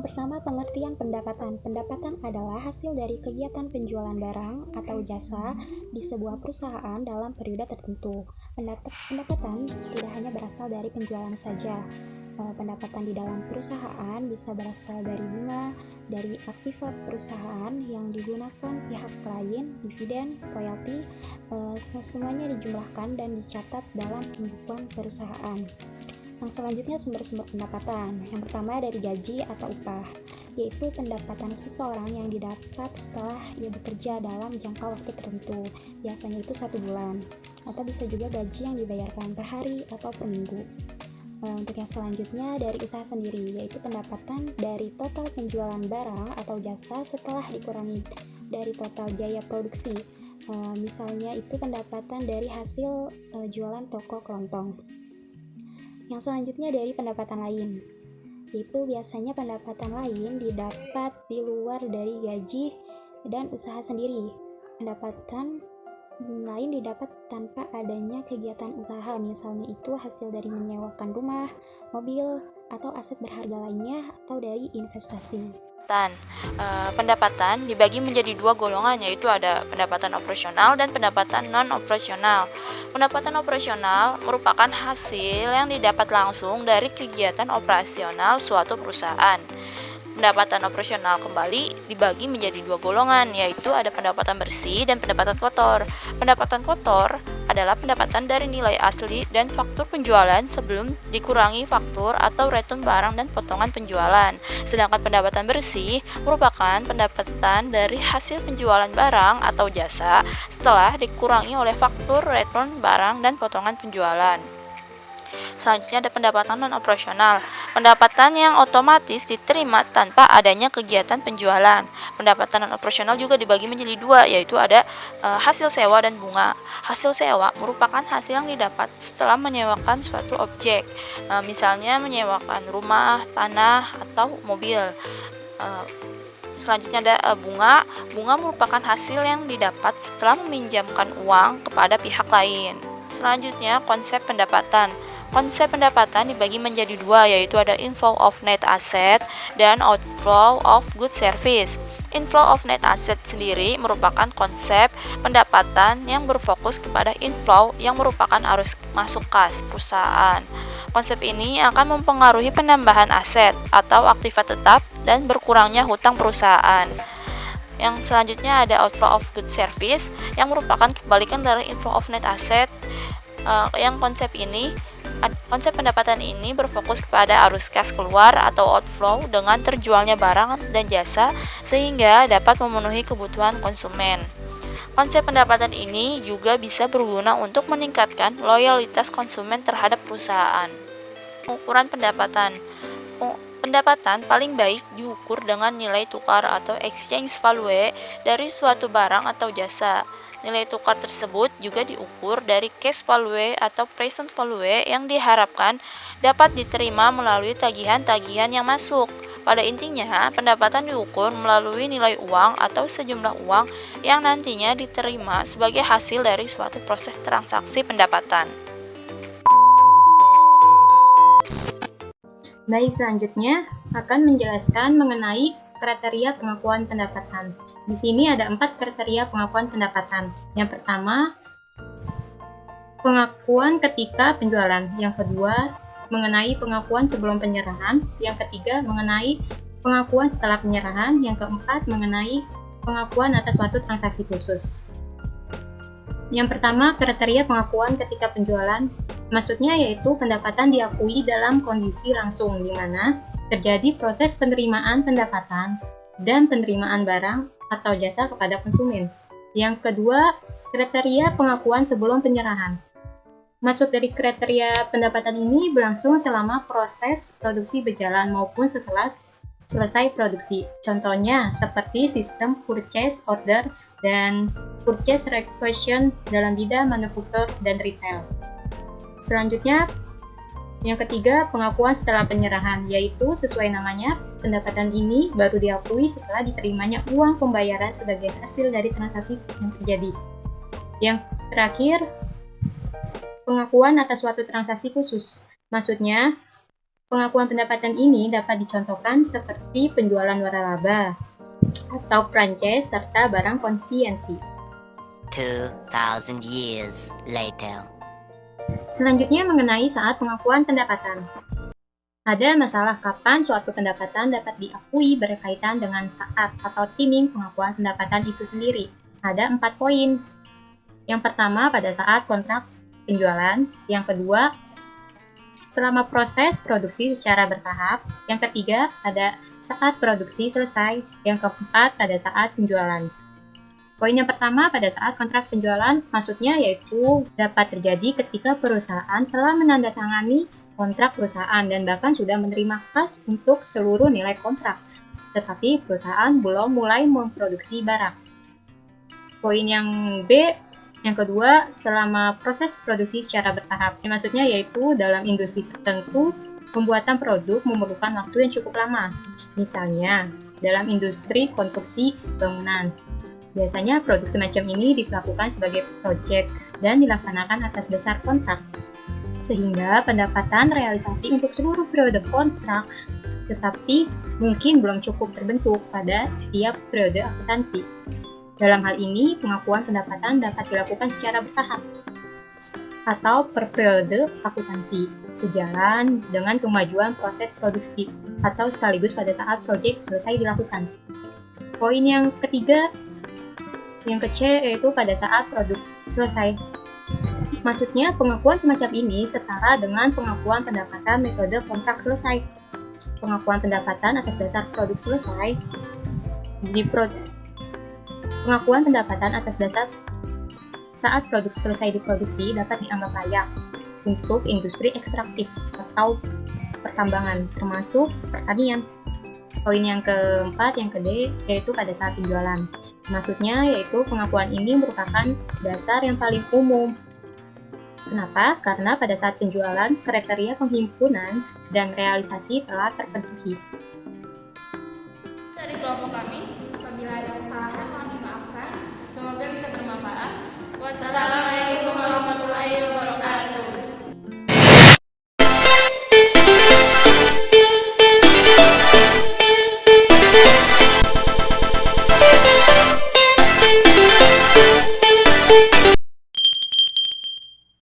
Yang pertama, pengertian pendapatan. Pendapatan adalah hasil dari kegiatan penjualan barang atau jasa di sebuah perusahaan dalam periode tertentu. Pendapatan tidak hanya berasal dari penjualan saja. Pendapatan di dalam perusahaan bisa berasal dari bunga, dari aktiva perusahaan yang digunakan pihak lain, dividen, royalti, semuanya dijumlahkan dan dicatat dalam pembukuan perusahaan. Yang selanjutnya sumber-sumber pendapatan. Yang pertama dari gaji atau upah, yaitu pendapatan seseorang yang didapat setelah ia bekerja dalam jangka waktu tertentu, biasanya itu 1 bulan, atau bisa juga gaji yang dibayarkan per hari atau per minggu. Untuk yang selanjutnya dari usaha sendiri, yaitu pendapatan dari total penjualan barang atau jasa setelah dikurangi dari total biaya produksi. Misalnya itu pendapatan dari hasil jualan toko kelontong. Yang selanjutnya dari pendapatan lain, yaitu biasanya pendapatan lain didapat di luar dari gaji dan usaha sendiri. Pendapatan lain didapat tanpa adanya kegiatan usaha, misalnya itu hasil dari menyewakan rumah, mobil, atau aset berharga lainnya, atau dari investasi. Pendapatan dibagi menjadi 2 golongan, yaitu ada pendapatan operasional dan pendapatan non-operasional. Pendapatan operasional merupakan hasil yang didapat langsung dari kegiatan operasional suatu perusahaan. Pendapatan operasional kembali dibagi menjadi 2 golongan, yaitu ada pendapatan bersih dan pendapatan kotor. Pendapatan kotor adalah pendapatan dari nilai asli dan faktur penjualan sebelum dikurangi faktur atau return barang dan potongan penjualan. Sedangkan pendapatan bersih merupakan pendapatan dari hasil penjualan barang atau jasa setelah dikurangi oleh faktur, return barang, dan potongan penjualan. Selanjutnya ada pendapatan non-operasional, pendapatan yang otomatis diterima tanpa adanya kegiatan penjualan. Pendapatan non-operasional juga dibagi menjadi 2, yaitu ada hasil sewa dan bunga. Hasil sewa merupakan hasil yang didapat setelah menyewakan suatu objek, misalnya menyewakan rumah, tanah, atau mobil. Selanjutnya ada bunga. Bunga merupakan hasil yang didapat setelah meminjamkan uang kepada pihak lain. Selanjutnya konsep pendapatan. Konsep pendapatan dibagi menjadi 2, yaitu ada inflow of net asset dan outflow of good service. Inflow of net asset sendiri merupakan konsep pendapatan yang berfokus kepada inflow yang merupakan arus masuk kas perusahaan. Konsep ini akan mempengaruhi penambahan aset atau aktiva tetap dan berkurangnya hutang perusahaan. Yang selanjutnya ada outflow of good service yang merupakan kebalikan dari inflow of net asset. Konsep pendapatan ini berfokus kepada arus kas keluar atau outflow dengan terjualnya barang dan jasa sehingga dapat memenuhi kebutuhan konsumen. Konsep pendapatan ini juga bisa berguna untuk meningkatkan loyalitas konsumen terhadap perusahaan. Ukuran pendapatan. Pendapatan paling baik diukur dengan nilai tukar atau exchange value dari suatu barang atau jasa. Nilai tukar tersebut juga diukur dari cash value atau present value yang diharapkan dapat diterima melalui tagihan-tagihan yang masuk. Pada intinya, pendapatan diukur melalui nilai uang atau sejumlah uang yang nantinya diterima sebagai hasil dari suatu proses transaksi pendapatan. Baik, selanjutnya akan menjelaskan mengenai kriteria pengakuan pendapatan. Di sini ada 4 kriteria pengakuan pendapatan. Yang pertama, pengakuan ketika penjualan. Yang kedua, mengenai pengakuan sebelum penyerahan. Yang ketiga, mengenai pengakuan setelah penyerahan. Yang keempat, mengenai pengakuan atas suatu transaksi khusus. Yang pertama, kriteria pengakuan ketika penjualan. Maksudnya yaitu pendapatan diakui dalam kondisi langsung, di mana terjadi proses penerimaan pendapatan dan penerimaan barang atau jasa kepada konsumen. Yang kedua, kriteria pengakuan sebelum penyerahan. Maksud dari kriteria pendapatan ini berlangsung selama proses produksi berjalan maupun setelah selesai produksi. Contohnya seperti sistem purchase order dan purchase requisition dalam bidang manufaktur dan retail. Selanjutnya, yang ketiga, pengakuan setelah penyerahan, yaitu sesuai namanya, pendapatan ini baru diakui setelah diterimanya uang pembayaran sebagai hasil dari transaksi yang terjadi. Yang terakhir, pengakuan atas suatu transaksi khusus. Maksudnya, Pengakuan pendapatan ini dapat dicontohkan seperti penjualan waralaba atau franchise serta barang konsiensi. 2,000 years later. Selanjutnya mengenai saat pengakuan pendapatan. Ada masalah kapan suatu pendapatan dapat diakui berkaitan dengan saat atau timing pengakuan pendapatan itu sendiri. Ada 4 poin. Yang pertama pada saat kontrak penjualan, yang kedua selama proses produksi secara bertahap, yang ketiga pada saat produksi selesai, yang keempat pada saat penjualan. Poin yang pertama pada saat kontrak penjualan, maksudnya yaitu dapat terjadi ketika perusahaan telah menandatangani kontrak perusahaan dan bahkan sudah menerima kas untuk seluruh nilai kontrak, tetapi perusahaan belum mulai memproduksi barang. Poin yang B, yang kedua, selama proses produksi secara bertahap. Maksudnya yaitu dalam industri tertentu, pembuatan produk memerlukan waktu yang cukup lama. Misalnya, dalam industri konstruksi bangunan. Biasanya produk semacam ini dilakukan sebagai proyek dan dilaksanakan atas dasar kontrak. Sehingga pendapatan realisasi untuk seluruh periode kontrak tetapi mungkin belum cukup terbentuk pada setiap periode akuntansi. Dalam hal ini, pengakuan pendapatan dapat dilakukan secara bertahap atau per periode akuntansi, sejalan dengan kemajuan proses produksi atau sekaligus pada saat proyek selesai dilakukan. Poin yang ketiga, yang ke-C, yaitu pada saat produk selesai. Maksudnya, pengakuan semacam ini setara dengan pengakuan pendapatan metode kontrak selesai. Pengakuan pendapatan atas dasar produk selesai pengakuan pendapatan atas dasar saat produk selesai diproduksi dapat dianggap layak untuk industri ekstraktif atau pertambangan, termasuk pertanian. Poin yang keempat, yang ke-D, yaitu pada saat penjualan. Maksudnya yaitu pengakuan ini merupakan dasar yang paling umum. Kenapa? Karena pada saat penjualan, kriteria penghimpunan dan realisasi telah terpenuhi. Dari kelompok kami, Apabila ada kesalahan, mohon dimaafkan. semoga bisa bermanfaat. Wassalamualaikum